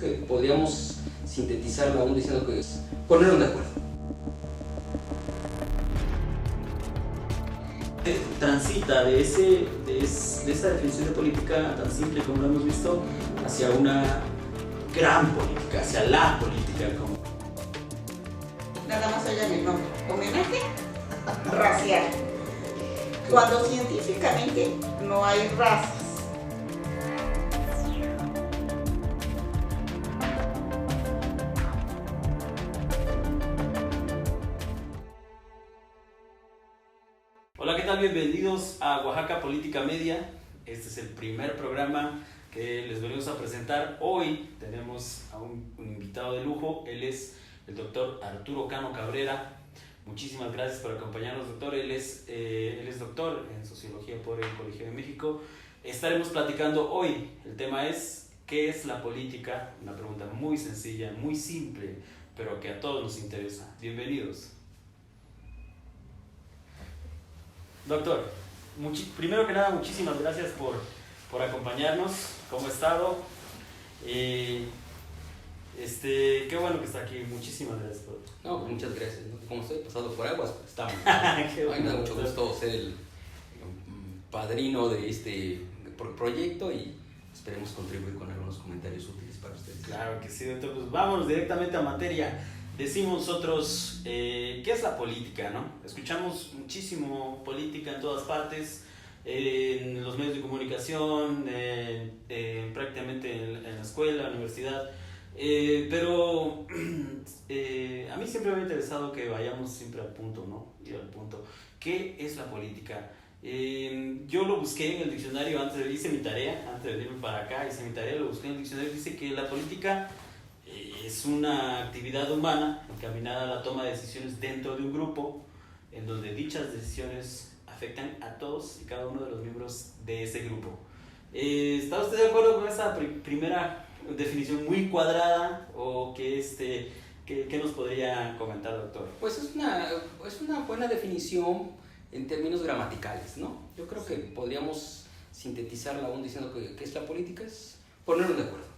Que podríamos sintetizarlo aún diciendo que es ponernos de acuerdo. Transita de esa definición de política tan simple como lo hemos visto hacia una gran política, hacia la política. Nada más oigan el nombre, homenaje racial, cuando científicamente no hay razas. Hola, ¿qué tal? Bienvenidos a Oaxaca Política Media. Este es el primer programa que les venimos a presentar. Hoy tenemos a un invitado de lujo. Él es el doctor Arturo Cano Cabrera. Muchísimas gracias por acompañarnos, doctor. Él es doctor en Sociología por el Colegio de México. Estaremos platicando hoy. El tema es ¿qué es la política? Una pregunta muy sencilla, muy simple, pero que a todos nos interesa. Bienvenidos. Doctor, primero que nada, muchísimas gracias por acompañarnos. ¿Cómo ha estado? Qué bueno que está aquí. Muchísimas gracias. No, pues muchas gracias. ¿No? Como estoy pasado por aguas, pues estamos. Qué bueno, me da mucho gusto ser el padrino de este proyecto y esperemos contribuir con algunos comentarios útiles para ustedes. Claro que sí, doctor. Pues vámonos directamente a materia. Decimos nosotros, ¿qué es la política, no? Escuchamos muchísimo política en todas partes, en los medios de comunicación, prácticamente en la escuela, en la universidad, pero a mí siempre me ha interesado que vayamos siempre al punto, ¿no? Ir al punto. ¿Qué es la política? Yo lo busqué en el diccionario, hice mi tarea, antes de venirme para acá, hice mi tarea, lo busqué en el diccionario, dice que la política es una actividad humana encaminada a la toma de decisiones dentro de un grupo, en donde dichas decisiones afectan a todos y cada uno de los miembros de ese grupo. ¿Está usted de acuerdo con esa primera definición muy cuadrada o qué nos podría comentar, doctor? Pues es una buena definición en términos gramaticales, ¿no? Yo creo que podríamos sintetizarla aún diciendo que es la política, es ponernos de acuerdo.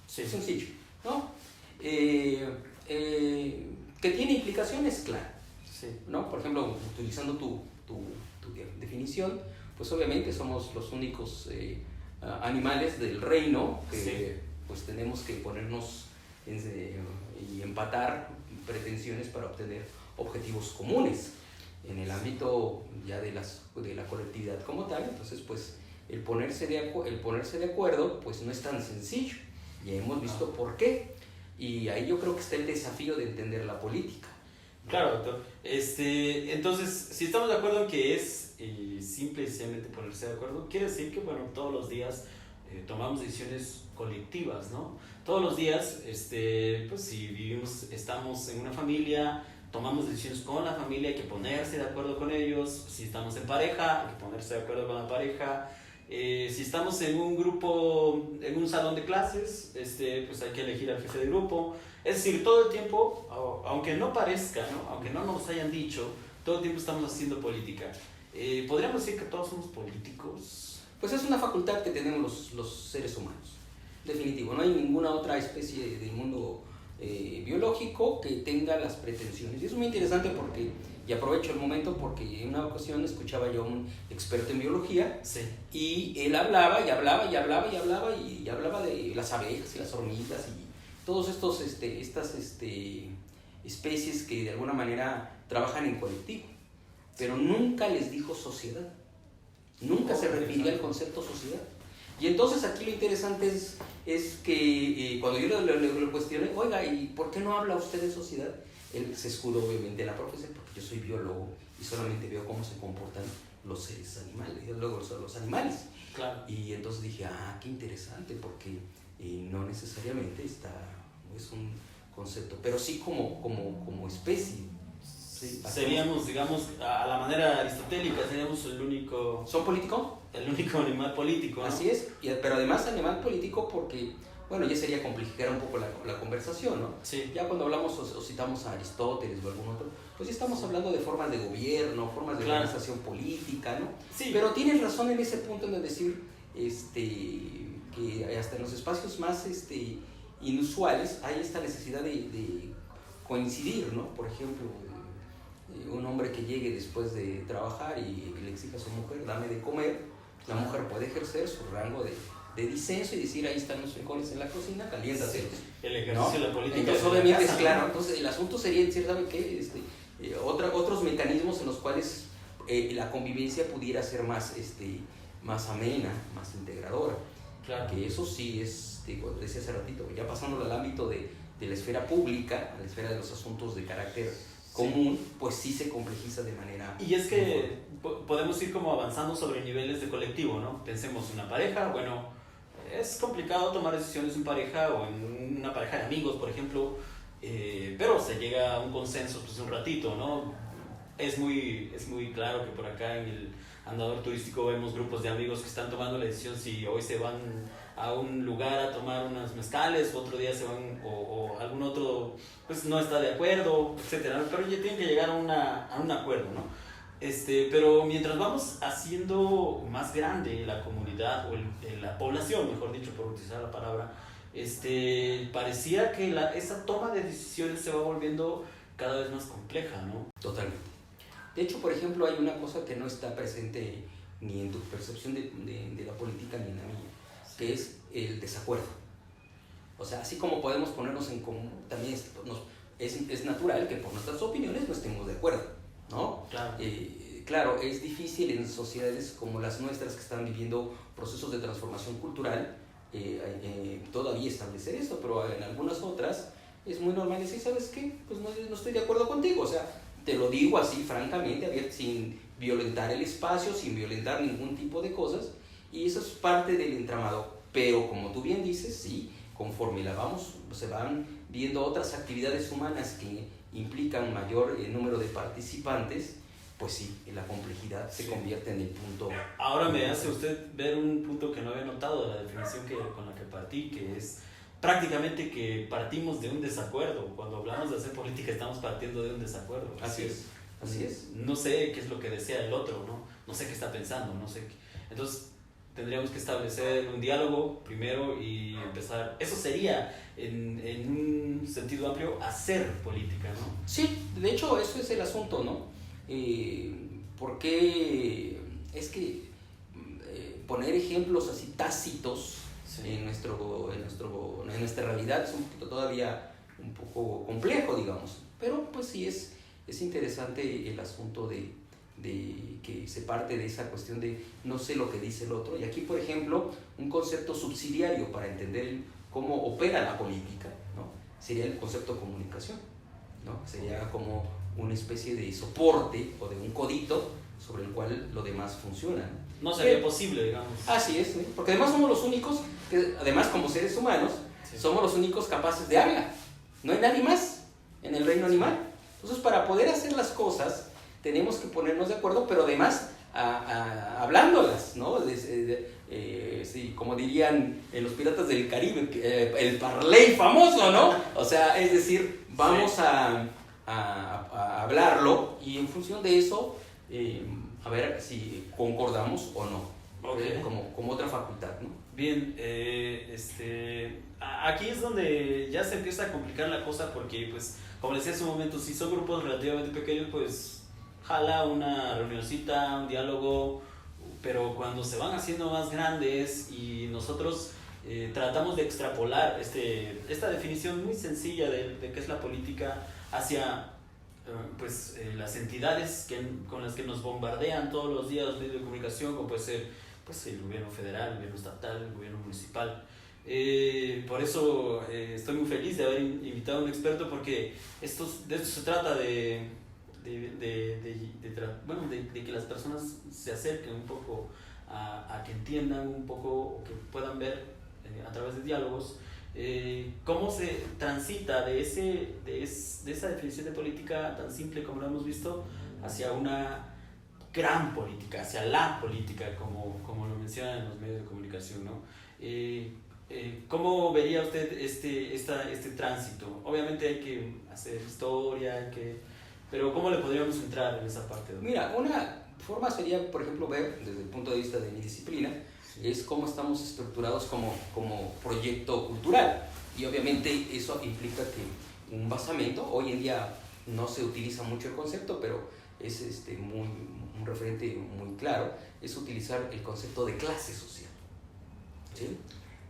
Sí. Es sencillo, ¿no? Que tiene implicaciones, claro. Sí. ¿No? Por ejemplo, utilizando tu definición, pues obviamente somos los únicos animales del reino que sí. Pues tenemos que ponernos y empatar pretensiones para obtener objetivos comunes en el ámbito ya de la colectividad como tal. Entonces, pues el ponerse de acuerdo pues no es tan sencillo. Ya hemos visto por qué, y ahí yo creo que está el desafío de entender la política. Claro, doctor. Entonces, si estamos de acuerdo en que es simple y sencillamente ponerse de acuerdo, quiere decir que, bueno, todos los días tomamos decisiones colectivas, ¿no? Todos los días, pues si estamos en una familia, tomamos decisiones con la familia, hay que ponerse de acuerdo con ellos. Si estamos en pareja, hay que ponerse de acuerdo con la pareja. Si estamos en un grupo, en un salón de clases, pues hay que elegir al jefe de grupo. Es decir, todo el tiempo, aunque no parezca, ¿no? Aunque no nos hayan dicho, todo el tiempo estamos haciendo política. ¿Podríamos decir que todos somos políticos? Pues es una facultad que tenemos los seres humanos, definitivo. No hay ninguna otra especie del mundo biológico que tenga las pretensiones. Y es muy interesante y aprovecho el momento porque en una ocasión escuchaba yo a un experto en biología. Sí. Y él hablaba de las abejas y las hormigas y todos estas especies que de alguna manera trabajan en colectivo, pero nunca les dijo sociedad, nunca se refirió al concepto sociedad. Y entonces aquí lo interesante es que cuando yo le cuestioné, oiga, ¿y por qué no habla usted de sociedad? Él se escudó obviamente en la profesión, porque yo soy biólogo y solamente veo cómo se comportan los seres animales, luego los animales. Claro. Y entonces dije, qué interesante, porque no necesariamente es un concepto, pero sí como especie. Sí, seríamos, digamos, a la manera aristotélica, seríamos el único... ¿Son políticos? El único animal político, ¿no? Así es, pero además animal político porque, bueno, ya sería complicar un poco la conversación, ¿no? Sí. Ya cuando hablamos o citamos a Aristóteles o algún otro, pues ya estamos hablando de formas de gobierno, formas de organización política, ¿no? Sí. Pero tienes razón en ese punto de decir que que hasta en los espacios más inusuales hay esta necesidad de coincidir, ¿no? Por ejemplo, un hombre que llegue después de trabajar y que le exija a su mujer, dame de comer, la mujer puede ejercer su rango de disenso y decir, ahí están los frijoles en la cocina, caliéntatelos. El ejercicio de la política. Entonces, obviamente, es claro. Entonces, el asunto sería decir, ¿sabe qué? Otros mecanismos en los cuales la convivencia pudiera ser más amena, más integradora. Claro. Que eso sí es, decía hace ratito, ya pasándolo al ámbito de la esfera pública, a la esfera de los asuntos de carácter común, pues sí se complejiza de manera... Y es que podemos ir como avanzando sobre niveles de colectivo, ¿no? Pensemos en una pareja, bueno, es complicado tomar decisiones en pareja o en una pareja de amigos, por ejemplo, pero se llega a un consenso pues un ratito, ¿no? Es muy claro que por acá en el andador turístico vemos grupos de amigos que están tomando la decisión si hoy se van a un lugar a tomar unas mezcales, otro día se van, o algún otro pues no está de acuerdo, etcétera, pero ya tienen que llegar a un acuerdo, ¿no? Pero mientras vamos haciendo más grande la comunidad o la población, mejor dicho, por utilizar la palabra, parecía que esa toma de decisiones se va volviendo cada vez más compleja, ¿no? Totalmente. De hecho, por ejemplo, hay una cosa que no está presente ni en tu percepción de la política ni en la mía, que es el desacuerdo. O sea, así como podemos ponernos en común, también es natural que por nuestras opiniones no estemos de acuerdo, ¿no? Claro. Claro, es difícil en sociedades como las nuestras que están viviendo procesos de transformación cultural todavía establecer esto, pero en algunas otras es muy normal decir, ¿sabes qué? Pues no estoy de acuerdo contigo, o sea, te lo digo así francamente, sin violentar el espacio, sin violentar ningún tipo de cosas, y eso es parte del entramado. Pero como tú bien dices, sí, conforme se van viendo otras actividades humanas que implican mayor número de participantes, pues sí, la complejidad se convierte en el punto. Ahora me hace usted ver un punto que no había notado de la definición con la que partí, que es prácticamente que partimos de un desacuerdo. Cuando hablamos de hacer política estamos partiendo de un desacuerdo. Así es. No sé qué es lo que desea el otro, ¿no? No sé qué está pensando, no sé qué. Entonces tendríamos que establecer un diálogo primero y empezar. Eso sería, en un sentido amplio, hacer política, ¿no? Sí, de hecho eso es el asunto, ¿no? Porque es que poner ejemplos así tácitos en nuestra realidad es un poquito todavía un poco complejo, digamos, pero pues sí es interesante el asunto de que se parte de esa cuestión de no sé lo que dice el otro. Y aquí, por ejemplo, un concepto subsidiario para entender cómo opera la política, ¿no? Sería el concepto de comunicación, ¿no? Sería como una especie de soporte o de un codito sobre el cual lo demás funciona. No sería posible, digamos. Así es, ¿eh? Porque además somos los únicos, además como seres humanos, somos los únicos capaces de hablar. No hay nadie más en el reino animal. Entonces, para poder hacer las cosas, tenemos que ponernos de acuerdo, pero además hablándolas, ¿no? Sí, como dirían en los Piratas del Caribe, el parley famoso, ¿no? O sea, es decir, vamos a hablarlo y en función de eso, a ver si concordamos o no. Okay. Como otra facultad, ¿no? Bien, aquí es donde ya se empieza a complicar la cosa porque, pues, como les decía hace un momento, si son grupos relativamente pequeños, pues, jala una reunioncita, un diálogo, pero cuando se van haciendo más grandes y nosotros tratamos de extrapolar esta definición muy sencilla de qué es la política hacia las entidades con las que nos bombardean todos los días los medios de comunicación, como puede ser pues, el gobierno federal, el gobierno estatal, el gobierno municipal. Por eso estoy muy feliz de haber invitado a un experto, porque de esto se trata de que las personas se acerquen un poco a que entiendan un poco o que puedan ver a través de diálogos cómo se transita de esa definición de política tan simple como lo hemos visto hacia una gran política, hacia la política, como lo mencionan en los medios de comunicación, ¿no? ¿Cómo vería usted este tránsito? Obviamente hay que hacer historia, pero ¿cómo le podríamos entrar en esa parte? Mira, una forma sería, por ejemplo, ver desde el punto de vista de mi disciplina, es cómo estamos estructurados como proyecto cultural. Y obviamente eso implica que un basamento, hoy en día no se utiliza mucho el concepto, pero es un referente muy claro, es utilizar el concepto de clase social. ¿Sí?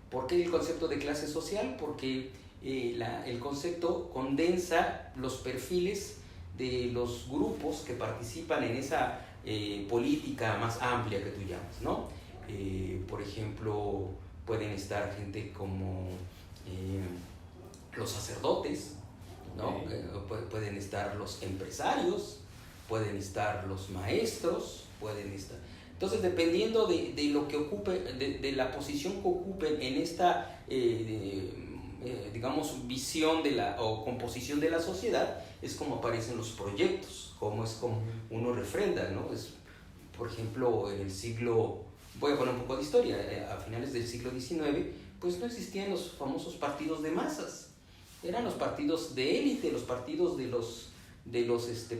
¿Por qué el concepto de clase social? Porque el concepto condensa los perfiles de los grupos que participan en esa política más amplia que tú llamas, ¿no? Por ejemplo, pueden estar gente como los sacerdotes, ¿no? Pueden estar los empresarios, pueden estar los maestros, pueden estar... Entonces, dependiendo de lo que ocupe, de la posición que ocupen en esta, digamos, visión o composición de la sociedad, es como aparecen los proyectos, como es como uno refrenda, ¿no? Por ejemplo, en el siglo, voy a poner un poco de historia, a finales del siglo XIX, pues no existían los famosos partidos de masas, eran los partidos de élite, los partidos de los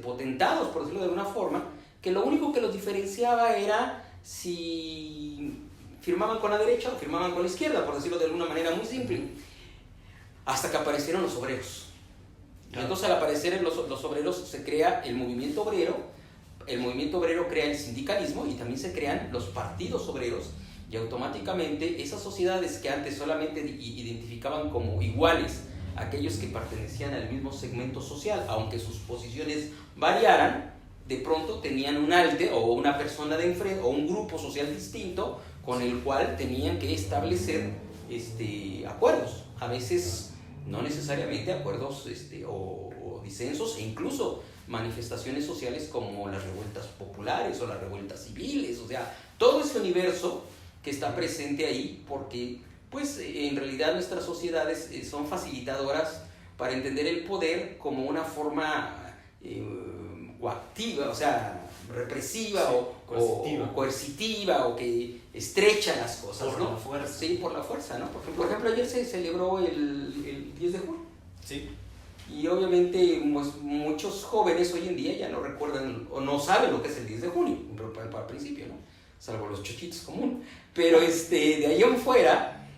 potentados, por decirlo de alguna forma, que lo único que los diferenciaba era si firmaban con la derecha o firmaban con la izquierda, por decirlo de alguna manera muy simple, hasta que aparecieron los obreros. Entonces, al aparecer los obreros, se crea el movimiento obrero crea el sindicalismo y también se crean los partidos obreros, y automáticamente esas sociedades que antes solamente identificaban como iguales aquellos que pertenecían al mismo segmento social, aunque sus posiciones variaran, de pronto tenían un alte o una persona de enfrente o un grupo social distinto con el cual tenían que establecer acuerdos, a veces no necesariamente acuerdos o disensos, e incluso manifestaciones sociales como las revueltas populares o las revueltas civiles, o sea, todo ese universo que está presente ahí, porque pues en realidad nuestras sociedades son facilitadoras para entender el poder como una forma coactiva, o sea, represiva, sí, o coercitiva, o que estrecha las cosas, por, ¿no? La fuerza. Sí, por la fuerza, ¿no? Por ejemplo, ayer se celebró el 10 de junio. Sí. Y obviamente pues, muchos jóvenes hoy en día ya no recuerdan o no saben lo que es el 10 de junio, para el principio, ¿no? Salvo los chochitos comunes. Pero de ahí en fuera,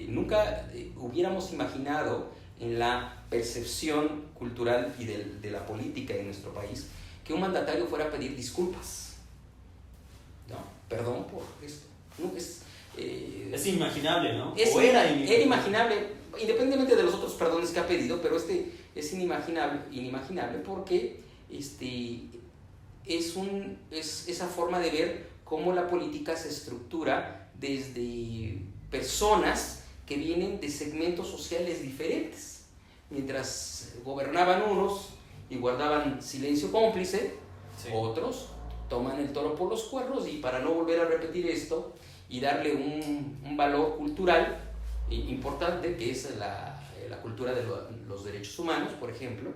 nunca hubiéramos imaginado en la percepción cultural y de la política en nuestro país que un mandatario fuera a pedir disculpas. ¿No? Perdón por esto. No, es inimaginable, ¿no? Era inimaginable, independientemente de los otros perdones que ha pedido, pero es inimaginable porque es esa forma de ver cómo la política se estructura desde personas que vienen de segmentos sociales diferentes. Mientras gobernaban unos y guardaban silencio cómplice, sí, otros toman el toro por los cuernos, y para no volver a repetir esto y darle un valor cultural importante, que es la cultura de los derechos humanos, por ejemplo,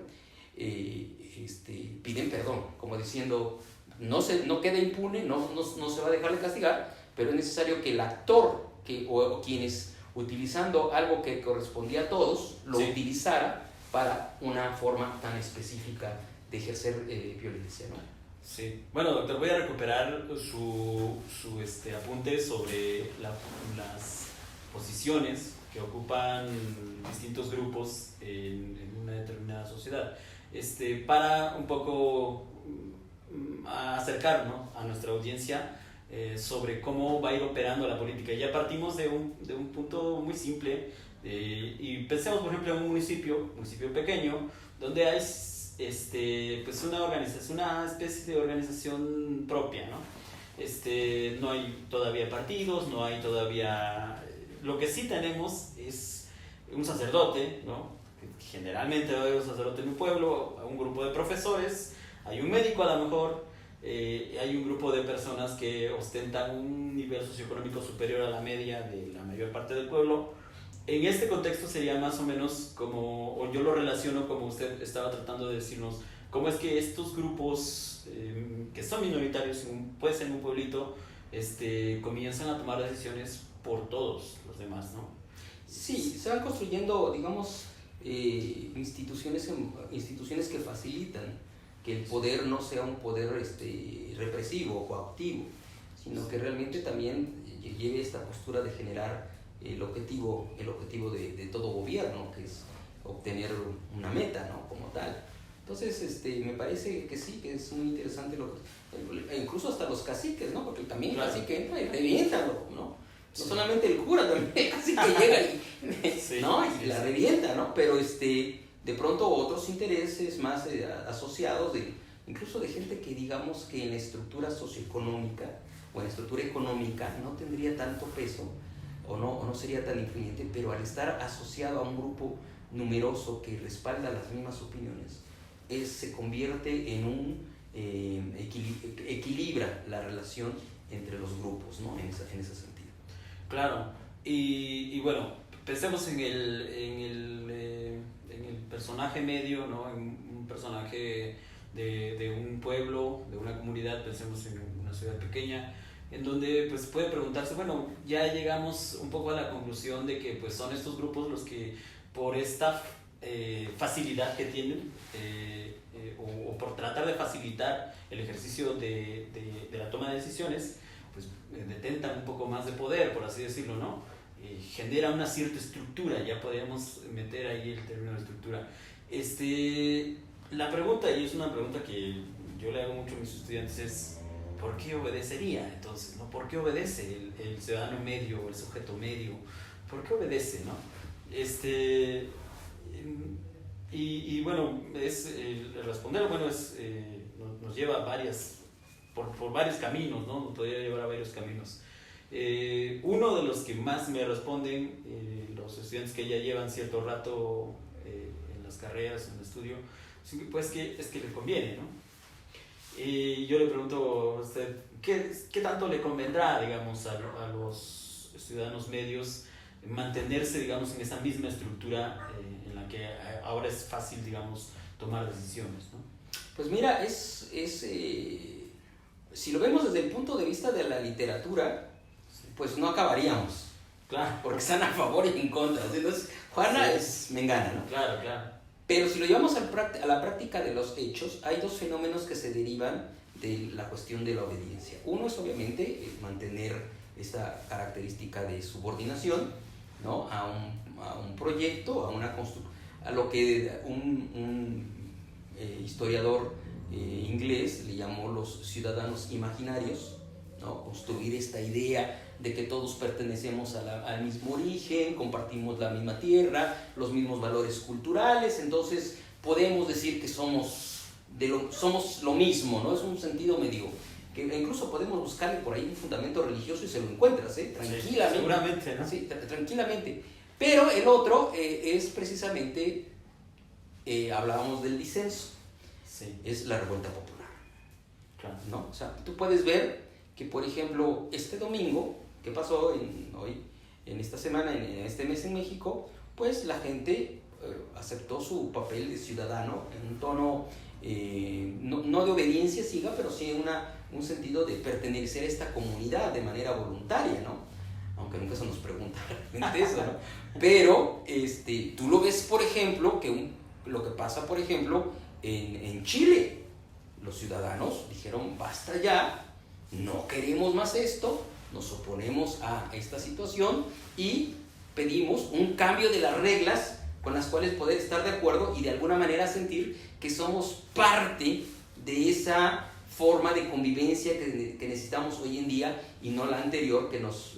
piden perdón, como diciendo, no queda impune, no se va a dejar de castigar, pero es necesario que el actor o quienes utilizando algo que correspondía a todos, lo sí, utilizara para una forma tan específica de ejercer violencia, ¿no? Sí. Bueno, doctor, voy a recuperar su apunte sobre las posiciones que ocupan distintos grupos en una determinada sociedad, para un poco acercar, ¿no?, a nuestra audiencia sobre cómo va a ir operando la política. Ya partimos de un punto muy simple, y pensemos, por ejemplo, en un municipio pequeño, donde hay pues una especie de organización propia, ¿no? No hay todavía partidos, no hay todavía... Lo que sí tenemos es un sacerdote, ¿no? Generalmente hay un sacerdote en un pueblo, un grupo de profesores, hay un médico a lo mejor, hay un grupo de personas que ostentan un nivel socioeconómico superior a la media de la mayor parte del pueblo. En este contexto sería más o menos como, o yo lo relaciono como usted estaba tratando de decirnos, cómo es que estos grupos que son minoritarios, puede ser en un pueblito, comienzan a tomar decisiones por todos los demás, ¿no? Sí, se van construyendo, digamos, instituciones que facilitan que el poder no sea un poder represivo o coactivo, sino que realmente también lleve esta postura de generar el objetivo de todo gobierno, que es obtener una meta, ¿no? Como tal. Entonces, me parece que sí, que es muy interesante, incluso hasta los caciques, ¿no? Porque también el cacique entra y reviéntalo, ¿no? No solamente el cura, también el cacique llega y, ¿no? Y la revienta, ¿no? Pero de pronto otros intereses más asociados, incluso de gente que digamos que en la estructura socioeconómica o en la estructura económica no tendría tanto peso o no sería tan influyente, pero al estar asociado a un grupo numeroso que respalda las mismas opiniones, se convierte en un equilibra la relación entre los grupos, ¿no? En ese sentido. Claro, y bueno, pensemos en el personaje medio, ¿no? En un personaje de un pueblo, de una comunidad, pensemos en una ciudad pequeña, en donde pues puede preguntarse, bueno, ya llegamos un poco a la conclusión de que pues son estos grupos los que por esta facilidad que tienen o por tratar de facilitar el ejercicio de la toma de decisiones, pues detentan un poco más de poder, por así decirlo, ¿no? Genera una cierta estructura, ya podríamos meter ahí el término de estructura. La pregunta, y es una pregunta que yo le hago mucho a mis estudiantes, es ¿por qué obedecería entonces, ¿no? ¿Por qué obedece el ciudadano medio o el sujeto medio? ¿Por qué obedece, no? Y bueno, responder, bueno, nos lleva por varios caminos, ¿no? Nos podría llevar a varios caminos. Uno de los que más me responden los estudiantes que ya llevan cierto rato en las carreras, en el estudio, pues es que le conviene, ¿no? Y yo le pregunto a usted, ¿qué tanto le convendrá, digamos, a los ciudadanos medios mantenerse, digamos, en esa misma estructura en la que ahora es fácil, digamos, tomar decisiones, ¿no? Pues mira, si lo vemos desde el punto de vista de la literatura, pues no acabaríamos. Claro. Porque están a favor y en contra. Entonces, Juana es mengana, ¿no? Claro, claro. Pero si lo llevamos a la práctica de los hechos, hay dos fenómenos que se derivan de la cuestión de la obediencia. Uno es obviamente mantener esta característica de subordinación, ¿no? a un proyecto, a lo que un historiador inglés le llamó los ciudadanos imaginarios, ¿no? Construir esta idea de que todos pertenecemos al mismo origen, compartimos la misma tierra, los mismos valores culturales, entonces podemos decir que somos lo mismo, ¿no? Es un sentido medio, que incluso podemos buscarle por ahí un fundamento religioso y se lo encuentras, tranquilamente. Sí, seguramente, ¿no? Sí, tranquilamente. Pero el otro es precisamente, hablábamos del disenso, sí. Es la revuelta popular, claro. ¿no? O sea, tú puedes ver que, por ejemplo, este domingo, ¿qué pasó hoy, en esta semana, en este mes en México? Pues la gente aceptó su papel de ciudadano en un tono, no de obediencia ciega, pero sí en un sentido de pertenecer a esta comunidad de manera voluntaria, ¿no? Aunque nunca se nos pregunta realmente eso, ¿no? Pero tú lo ves, por ejemplo, lo que pasa, por ejemplo, en Chile. Los ciudadanos dijeron, basta ya, no queremos más esto, nos oponemos a esta situación y pedimos un cambio de las reglas con las cuales poder estar de acuerdo y de alguna manera sentir que somos parte de esa forma de convivencia que necesitamos hoy en día y no la anterior que nos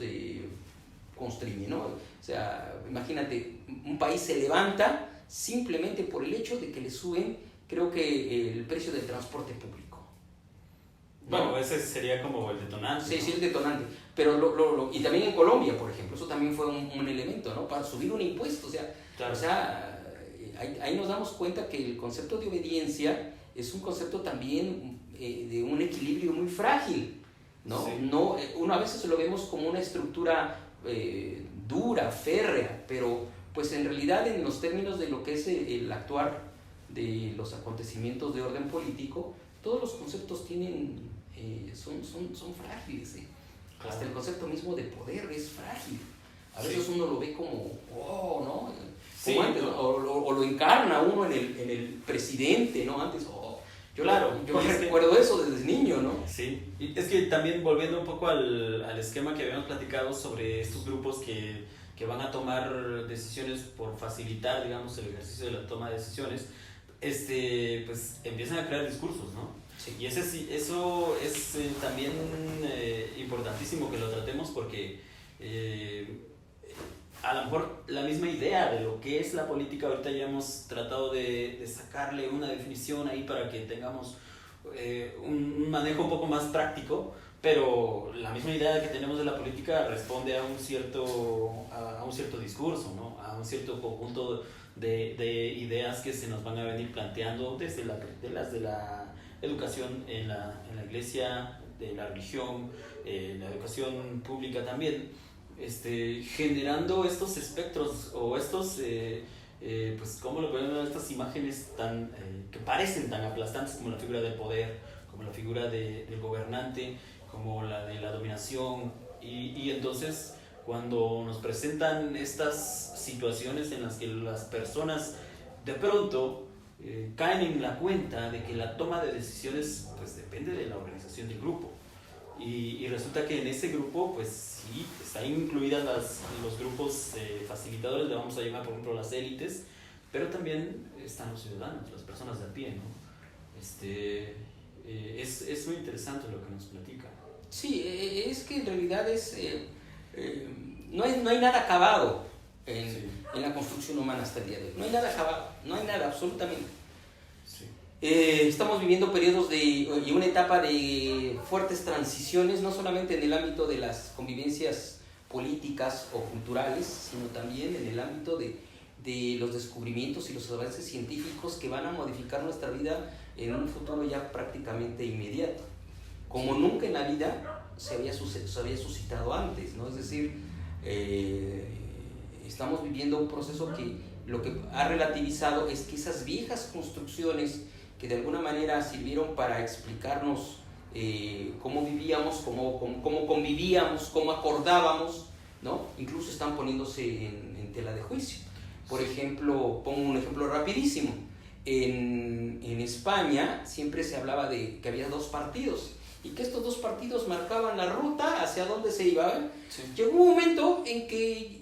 constriñe, ¿no? O sea, imagínate, un país se levanta simplemente por el hecho de que le suben, creo que el precio del transporte público. Bueno, ese sería como el detonante. Sí, ¿no? sí, el detonante. Pero y también en Colombia, por ejemplo, eso también fue un elemento, ¿no? Para subir un impuesto, claro. O sea, ahí nos damos cuenta que el concepto de obediencia es un concepto también de un equilibrio muy frágil, ¿no? Sí. No, uno a veces lo vemos como una estructura dura, férrea, pero pues en realidad en los términos de lo que es el actuar de los acontecimientos de orden político, todos los conceptos son frágiles, Claro. Hasta el concepto mismo de poder es frágil. A veces uno lo ve como, ¿no? Como sí, antes, ¿no? O lo encarna uno en el presidente, ¿no? Antes, Claro, yo y es que- recuerdo eso desde niño, ¿no? Sí, y es que también volviendo un poco al esquema que habíamos platicado sobre estos grupos que van a tomar decisiones por facilitar, digamos, el ejercicio de la toma de decisiones, pues empiezan a crear discursos, ¿no? Sí. Y eso es también importantísimo que lo tratemos porque a lo mejor la misma idea de lo que es la política, ahorita ya hemos tratado de sacarle una definición ahí para que tengamos un manejo un poco más práctico, pero la misma idea que tenemos de la política responde a un cierto discurso, ¿no? A un cierto conjunto de ideas que se nos van a venir planteando desde de la educación en la iglesia, de la religión, la educación pública también, generando estos espectros o estos, pues, ¿cómo lo podemos ver? Estas imágenes que parecen tan aplastantes como la figura del poder, como la figura del gobernante, como la de la dominación, y entonces cuando nos presentan estas situaciones en las que las personas de pronto caen en la cuenta de que la toma de decisiones pues depende de la organización del grupo, y resulta que en ese grupo pues sí están incluidas los grupos facilitadores, le vamos a llamar por ejemplo las élites, pero también están los ciudadanos, las personas de a pie, ¿no? Es muy interesante lo que nos platica. Sí, es que en realidad no hay nada acabado Sí. en la construcción humana hasta el día de hoy. No hay nada acabado, no hay nada, absolutamente. Sí. Estamos viviendo periodos y una etapa de fuertes transiciones, no solamente en el ámbito de las convivencias políticas o culturales, sino también en el ámbito de los descubrimientos y los avances científicos que van a modificar nuestra vida en un futuro ya prácticamente inmediato, como nunca en la vida se había suscitado antes, ¿no? Es decir, estamos viviendo un proceso que lo que ha relativizado es que esas viejas construcciones que de alguna manera sirvieron para explicarnos cómo vivíamos, cómo convivíamos, cómo acordábamos, ¿no? Incluso están poniéndose en tela de juicio. Por ejemplo, pongo un ejemplo rapidísimo. En España siempre se hablaba de que había dos partidos y que estos dos partidos marcaban la ruta hacia dónde se iba. Sí. Llegó un momento en que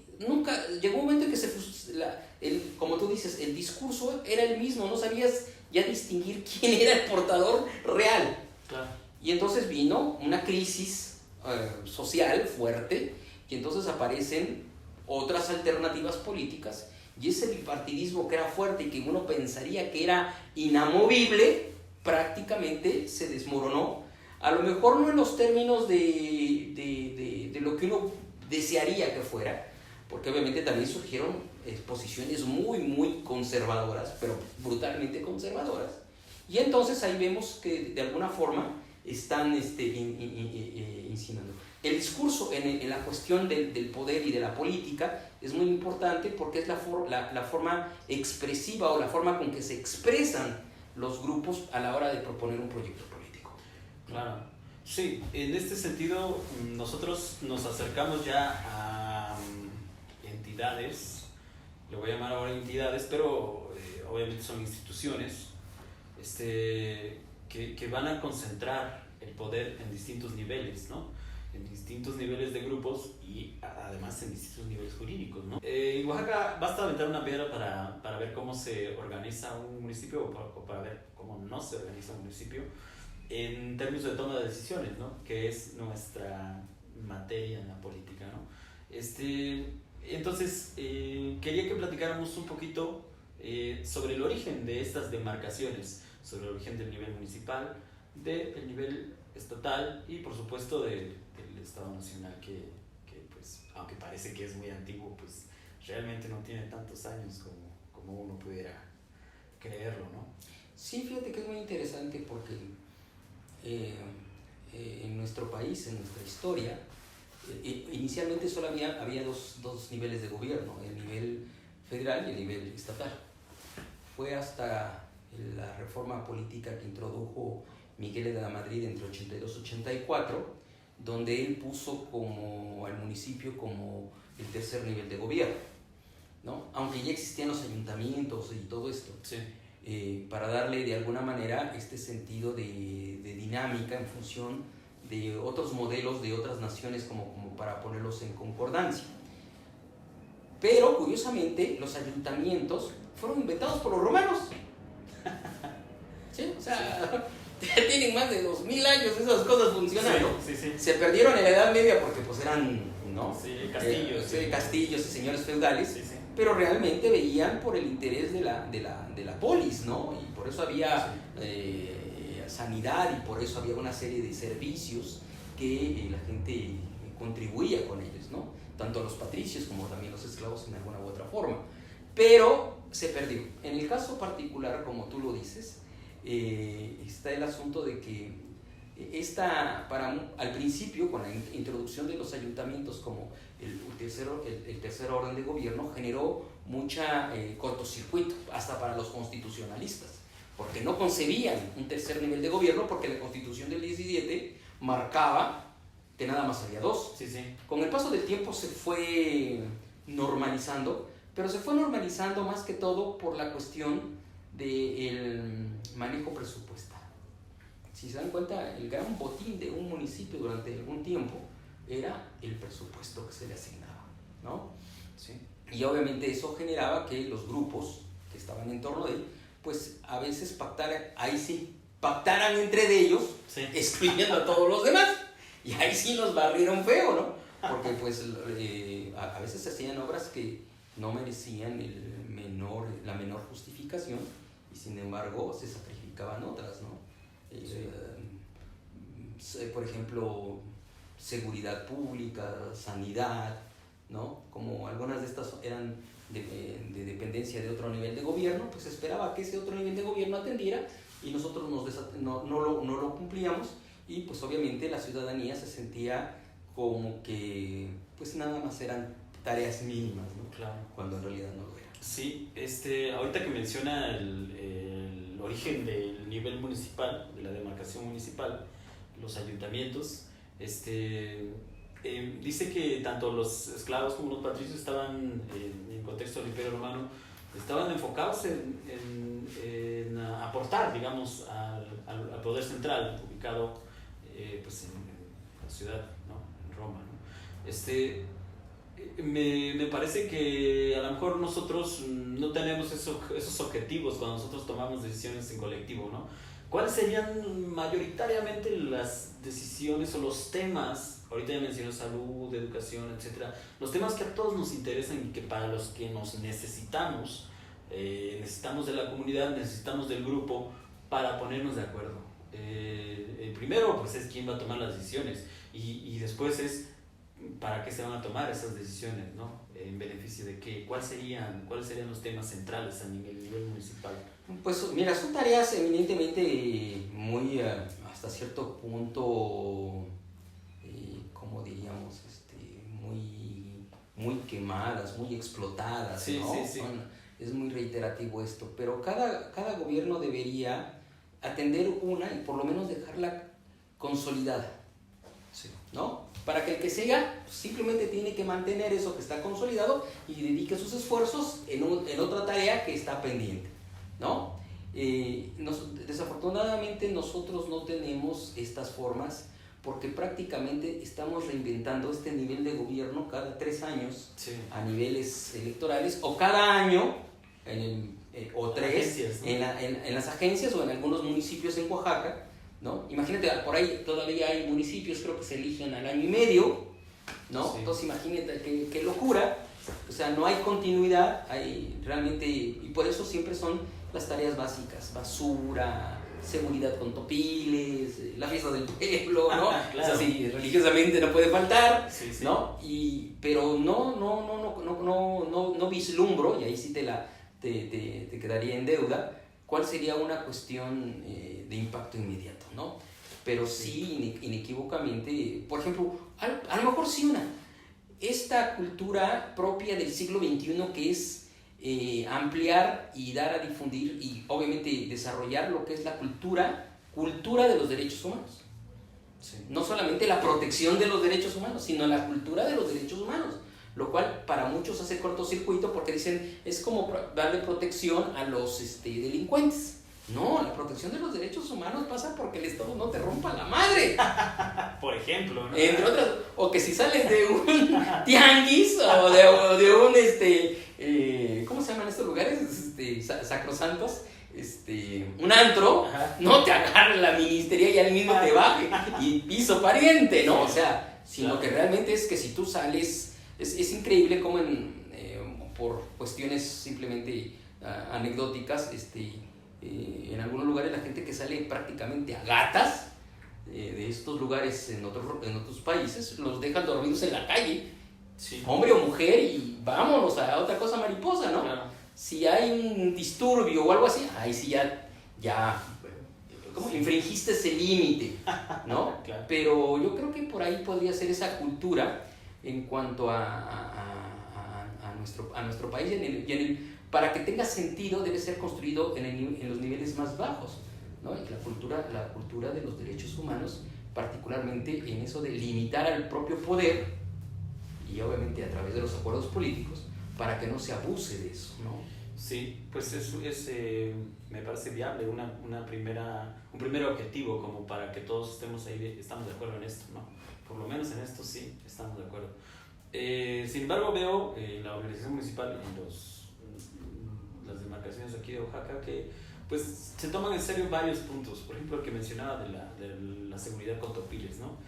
como tú dices, el discurso era el mismo, no sabías ya distinguir quién era el portador real. Claro. Y entonces vino una crisis social fuerte y entonces aparecen otras alternativas políticas y ese bipartidismo que era fuerte y que uno pensaría que era inamovible prácticamente se desmoronó, a lo mejor no en los términos de lo que uno desearía que fuera, porque obviamente también surgieron posiciones muy, muy conservadoras, pero brutalmente conservadoras. Y entonces ahí vemos que de alguna forma están insinuando. El discurso en la cuestión del poder y de la política es muy importante porque es la forma expresiva o la forma con que se expresan los grupos a la hora de proponer un proyecto político. Claro. Sí, en este sentido nosotros nos acercamos ya a entidades, le voy a llamar ahora entidades, pero obviamente son instituciones que van a concentrar el poder en distintos niveles, ¿no? En distintos niveles de grupos y además en distintos niveles jurídicos, ¿no? En Oaxaca basta aventar una piedra para ver cómo se organiza un municipio o para ver cómo no se organiza un municipio en términos de toma de decisiones, ¿no? Que es nuestra materia en la política, ¿no? Entonces, quería que platicáramos un poquito sobre el origen de estas demarcaciones, sobre el origen del nivel municipal, del nivel estatal y por supuesto del Estado Nacional que pues, aunque parece que es muy antiguo, pues realmente no tiene tantos años como uno pudiera creerlo, ¿no? Sí, fíjate que es muy interesante porque en nuestro país, en nuestra historia, inicialmente solo había dos niveles de gobierno, el nivel federal y el nivel estatal. Fue hasta la reforma política que introdujo Miguel de la Madrid entre 82 y 84, donde él puso al municipio como el tercer nivel de gobierno, ¿no? Aunque ya existían los ayuntamientos y todo esto. Sí. para darle de alguna manera este sentido de dinámica en función de otros modelos de otras naciones como para ponerlos en concordancia. Pero curiosamente los ayuntamientos fueron inventados por los romanos. ¿Sí? O sea, tienen más de 2000 años esas cosas funcionando. Sí, sí, sí. Se perdieron en la Edad Media porque pues eran, ¿no? Sí, castillos. Castillos y señores feudales. Sí, sí. Pero realmente veían por el interés de la polis, ¿no? Y por eso había sanidad y por eso había una serie de servicios que la gente contribuía con ellos, ¿no? Tanto los patricios como también los esclavos en alguna u otra forma. Pero se perdió. En el caso particular, como tú lo dices, está el asunto de que al principio, con la introducción de los ayuntamientos como el tercer orden de gobierno, generó mucha cortocircuito, hasta para los constitucionalistas, porque no concebían un tercer nivel de gobierno, porque la Constitución del 17 marcaba que nada más había dos. Sí, sí. Con el paso del tiempo se fue normalizando, pero se fue normalizando más que todo por la cuestión del manejo presupuestal. Si se dan cuenta, el gran botín de un municipio durante algún tiempo era el presupuesto que se le asignaba, ¿no? Sí. Y obviamente eso generaba que los grupos que estaban en torno de él, pues a veces pactaran entre ellos, Sí. excluyendo a todos los demás. Y ahí sí nos barrieron feo, ¿no? Porque pues a veces se hacían obras que no merecían la menor justificación y sin embargo se sacrificaban otras, ¿no? Por ejemplo, seguridad pública, sanidad, ¿no? Como algunas de estas eran de dependencia de otro nivel de gobierno, pues esperaba que ese otro nivel de gobierno atendiera y nosotros no lo cumplíamos. Y pues obviamente la ciudadanía se sentía como que pues nada más eran tareas mínimas, ¿no? Claro. Cuando en realidad no lo era. Sí, ahorita que menciona el origen del nivel municipal, de la demarcación municipal, los ayuntamientos, dice que tanto los esclavos como los patricios estaban, en contexto del Imperio Romano, estaban enfocados en aportar, digamos, al poder central, ubicado pues en la ciudad, ¿no? En Roma, ¿no? Me parece que a lo mejor nosotros no tenemos esos objetivos cuando nosotros tomamos decisiones en colectivo, ¿no? ¿Cuáles serían mayoritariamente las decisiones o los temas? Ahorita ya mencioné salud, educación, etcétera. Los temas que a todos nos interesan y que para los que nos necesitamos de la comunidad, necesitamos del grupo para ponernos de acuerdo. Primero pues es quién va a tomar las decisiones y después es para qué se van a tomar esas decisiones, ¿no? En beneficio de qué, cuáles serían los temas centrales a nivel municipal. Pues mira, son tareas eminentemente muy hasta cierto punto como diríamos muy quemadas, muy explotadas, sí, ¿no? Sí. Es muy reiterativo esto, pero cada gobierno debería atender una y por lo menos dejarla consolidada, sí, ¿no? Para que el que siga simplemente tiene que mantener eso que está consolidado y dedique sus esfuerzos en otra tarea que está pendiente, ¿no? Desafortunadamente nosotros no tenemos estas formas porque prácticamente estamos reinventando este nivel de gobierno cada 3 años sí. A niveles electorales o cada año o 3 agencias, ¿no? en las agencias o en algunos municipios en Oaxaca, ¿no? Imagínate, por ahí todavía hay municipios, creo que se eligen al año y medio, ¿no? Sí. Entonces imagínate qué locura, o sea, no hay continuidad, hay realmente, y por eso siempre son las tareas básicas, basura, seguridad con topiles, la fiesta del pueblo, ¿no? Claro. O sea, sí, religiosamente no puede faltar, Sí. ¿no? Pero no vislumbro, y ahí sí te quedaría en deuda, cuál sería una cuestión de impacto inmediato, ¿no? Pero sí, inequívocamente, por ejemplo, a lo mejor sí esta cultura propia del siglo XXI que es ampliar y dar a difundir y obviamente desarrollar lo que es la cultura de los derechos humanos. Sí. No solamente la protección de los derechos humanos, sino la cultura de los derechos humanos. lo cual para muchos hace cortocircuito porque dicen es como darle protección a los delincuentes. No, la protección de los derechos humanos pasa porque el Estado no te rompa la madre. Por ejemplo, ¿no? Entre otras, o que si sales de un tianguis o de un, ¿cómo se llaman estos lugares? Sacrosantos, un antro, Ajá. no te agarre la ministeria y al mismo te baje y piso pariente, ¿no? O sea, sino claro, que realmente es que si tú sales, es increíble cómo por cuestiones simplemente anecdóticas, en algunos lugares la gente que sale prácticamente a gatas de estos lugares en otros países los dejan dormidos en la calle, sí, hombre o mujer, y vámonos a otra cosa mariposa, ¿no? claro. Si hay un disturbio o algo así, ahí sí ya ¿cómo? Infringiste ese límite, ¿no? Claro. Pero yo creo que por ahí podría ser esa cultura en cuanto a nuestro país para que tenga sentido debe ser construido en los niveles más bajos, ¿no? Y la cultura de los derechos humanos, particularmente en eso de limitar al propio poder y obviamente a través de los acuerdos políticos para que no se abuse de eso, ¿no? Sí, pues me parece viable un primer objetivo como para que todos estamos de acuerdo en esto, ¿no? Por lo menos en esto sí estamos de acuerdo. Sin embargo, veo en la organización municipal, las demarcaciones aquí de Oaxaca, que pues se toman en serio varios puntos. Por ejemplo, el que mencionaba de la seguridad con topiles, ¿no?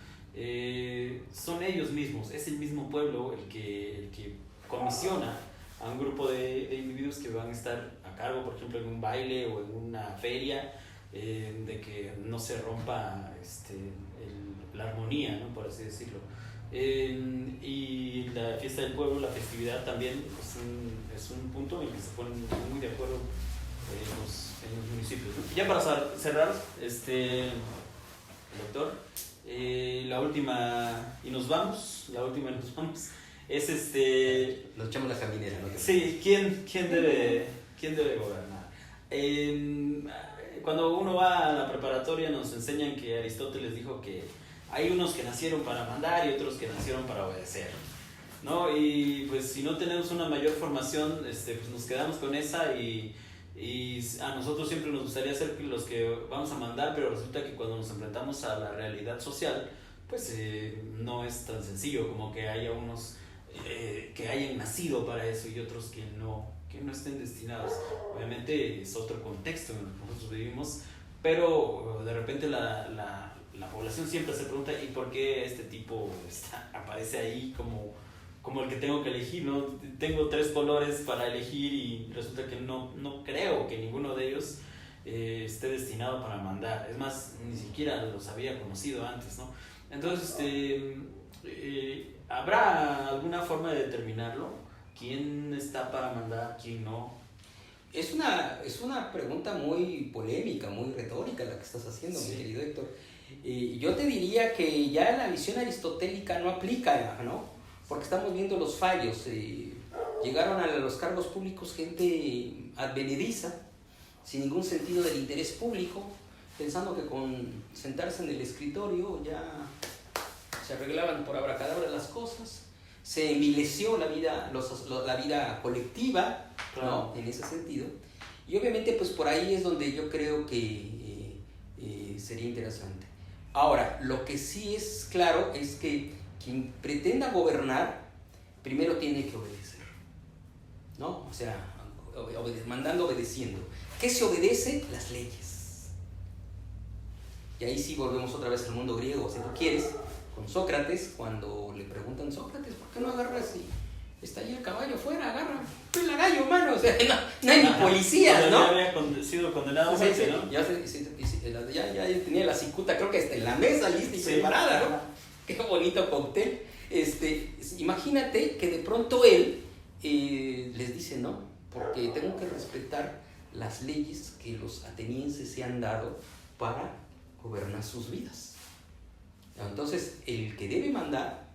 Son ellos mismos, es el mismo pueblo el que comisiona a un grupo de individuos que van a estar a cargo, por ejemplo, en un baile o en una feria, de que no se rompa la armonía, ¿no? Por así decirlo. Y la fiesta del pueblo, la festividad también es un punto en el que se ponen muy de acuerdo en los municipios, ¿no? Ya para cerrar, doctor, la última y nos vamos, es Nos echamos la caminera, ¿no? Sí, ¿quién debe gobernar? Cuando uno va a la preparatoria nos enseñan que Aristóteles dijo que hay unos que nacieron para mandar y otros que nacieron para obedecer, ¿no? Y pues si no tenemos una mayor formación, pues nos quedamos con esa y a nosotros siempre nos gustaría ser los que vamos a mandar, pero resulta que cuando nos enfrentamos a la realidad social, pues no es tan sencillo, como que haya unos que hayan nacido para eso y otros que no estén destinados. Obviamente es otro contexto en el que nosotros vivimos, pero de repente la población siempre se pregunta ¿y por qué este tipo aparece ahí como el que tengo que elegir, ¿no? Tengo 3 colores para elegir y resulta que no creo que ninguno de ellos esté destinado para mandar. Es más, ni siquiera los había conocido antes, ¿no? Entonces, ¿habrá alguna forma de determinarlo? ¿Quién está para mandar, quién no? Es una pregunta muy polémica, muy retórica la que estás haciendo, sí, mi querido Héctor. Yo te diría que ya la visión aristotélica no aplica, ¿no? Porque estamos viendo los fallos. Llegaron a los cargos públicos gente advenediza, sin ningún sentido del interés público, pensando que con sentarse en el escritorio ya se arreglaban por abracadabra las cosas. Se envileció la vida colectiva, ¿no? En ese sentido. Y obviamente pues por ahí es donde yo creo que sería interesante. Ahora, lo que sí es claro es que quien pretenda gobernar primero tiene que obedecer, ¿no? O sea, mandando, obedeciendo. ¿Qué se obedece? Las leyes. Y ahí sí volvemos otra vez al mundo griego, si tú quieres, con Sócrates, cuando le preguntan, Sócrates, ¿por qué no agarras y está ahí el caballo afuera? Agarra, la gallo, mano, o sea, no hay ni policías, ¿no? Ya había sido condenado a muerte, sí, ¿no? Ya tenía la cicuta, creo que hasta en la mesa lista y preparada, ¿no? Qué bonito cóctel. Imagínate que de pronto él les dice, no, porque tengo que respetar las leyes que los atenienses se han dado para gobernar sus vidas. Entonces, el que debe mandar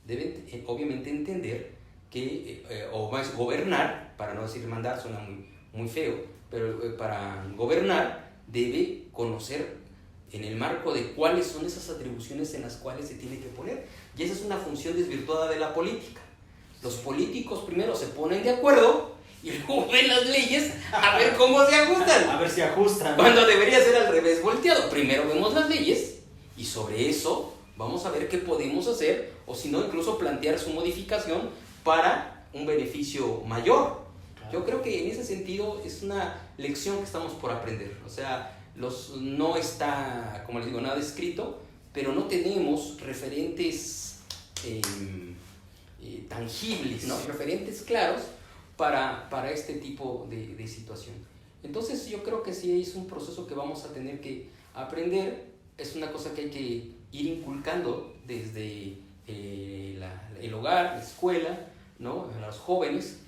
debe obviamente entender que, o más gobernar, para no decir mandar, suena muy feo, pero para gobernar debe conocer en el marco de cuáles son esas atribuciones en las cuales se tiene que poner. Y esa es una función desvirtuada de la política. Los políticos primero se ponen de acuerdo y luego ven las leyes a ver cómo se ajustan. A ver si ajustan. Cuando debería ser al revés volteado. Primero vemos las leyes y sobre eso vamos a ver qué podemos hacer o si no incluso plantear su modificación para un beneficio mayor. Claro. Yo creo que en ese sentido es una lección que estamos por aprender. O sea, no está, como les digo, nada escrito, pero no tenemos referentes tangibles, ¿no? Referentes claros para este tipo de situación. Entonces yo creo que sí es un proceso que vamos a tener que aprender, es una cosa que hay que ir inculcando desde el hogar, la escuela, ¿no? A los jóvenes,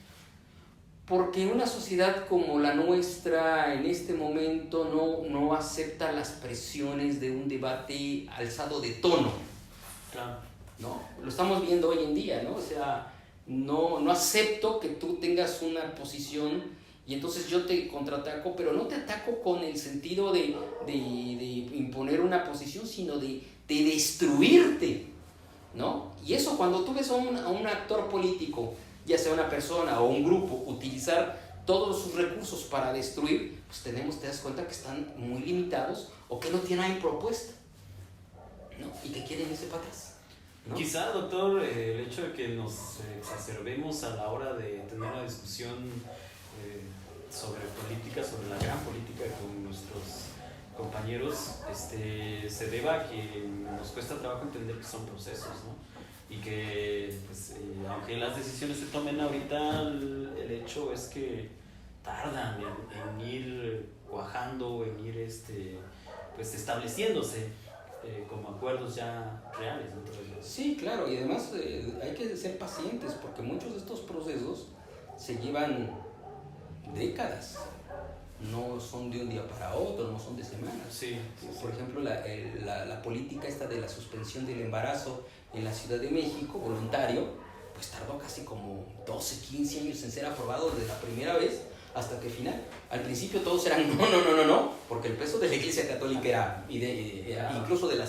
porque una sociedad como la nuestra en este momento no acepta las presiones de un debate alzado de tono. Claro. ¿No? Lo estamos viendo hoy en día, ¿no? O sea, no acepto que tú tengas una posición y entonces yo te contraataco, pero no te ataco con el sentido de imponer una posición, sino de destruirte, ¿no? Y eso cuando tú ves a un actor político, ya sea una persona o un grupo, utilizar todos sus recursos para destruir, pues te das cuenta que están muy limitados o que no tienen propuesta, ¿no? Y que quieren irse para atrás, ¿no? Quizá, doctor, el hecho de que nos exacerbemos a la hora de tener una discusión sobre política, sobre la gran política con nuestros compañeros, se deba a que nos cuesta trabajo entender que son procesos, ¿no? Y que, pues, aunque las decisiones se tomen ahorita, el hecho es que tardan en ir cuajando, en ir pues, estableciéndose como acuerdos ya reales dentro de ellos. Sí, claro, y además hay que ser pacientes porque muchos de estos procesos se llevan décadas, no son de un día para otro, no son de semanas. Sí. Por ejemplo, la política esta de la suspensión del embarazo en la Ciudad de México, voluntario, pues tardó casi como 12, 15 años en ser aprobado desde la primera vez hasta que final. Al principio todos eran no, porque el peso de la Iglesia Católica era incluso sobre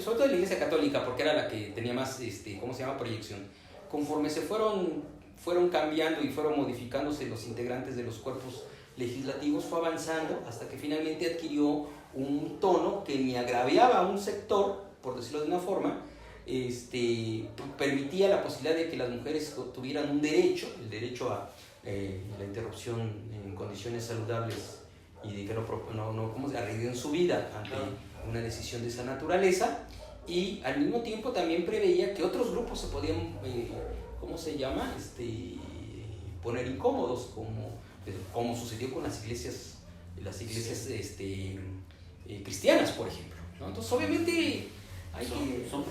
todo de la Iglesia Católica, porque era la que tenía más, proyección. Conforme se fueron cambiando y fueron modificándose los integrantes de los cuerpos legislativos, fue avanzando hasta que finalmente adquirió un tono que ni agraviaba a un sector, por decirlo de una forma, permitía la posibilidad de que las mujeres tuvieran un derecho, el derecho a la interrupción en condiciones saludables y de que no arriesguen su vida ante una decisión de esa naturaleza, y al mismo tiempo también preveía que otros grupos se podían, poner incómodos, como sucedió con las iglesias cristianas, por ejemplo, ¿no? Entonces obviamente son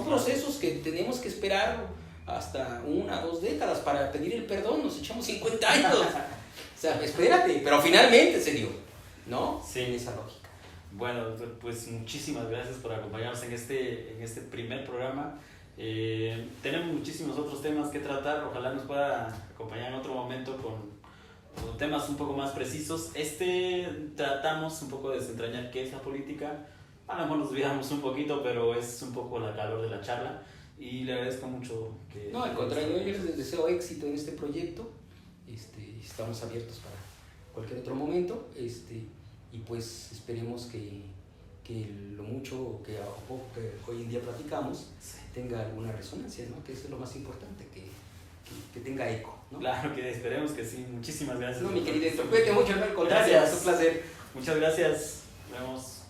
procesos que tenemos que esperar hasta 1 o 2 décadas para pedir el perdón, nos echamos 50 años. O sea, espérate, pero finalmente se dio, ¿no? Sí. En esa lógica. Bueno, pues muchísimas gracias por acompañarnos en este primer programa. Tenemos muchísimos otros temas que tratar, ojalá nos pueda acompañar en otro momento con temas un poco más precisos. Tratamos un poco de desentrañar qué es la política. A lo mejor nos olvidamos un poquito, pero es un poco la calor de la charla y le agradezco mucho que... No, al contrario, yo les deseo éxito en este proyecto. Estamos abiertos para cualquier otro momento, y pues esperemos que lo mucho que a poco que hoy en día platicamos tenga alguna resonancia, ¿no? Que eso es lo más importante, que tenga eco, ¿no? Claro que esperemos que sí. Muchísimas gracias. No, mi querido, cuídate mucho, no, al contrario, Gracias. es un placer. Muchas gracias. Nos vemos.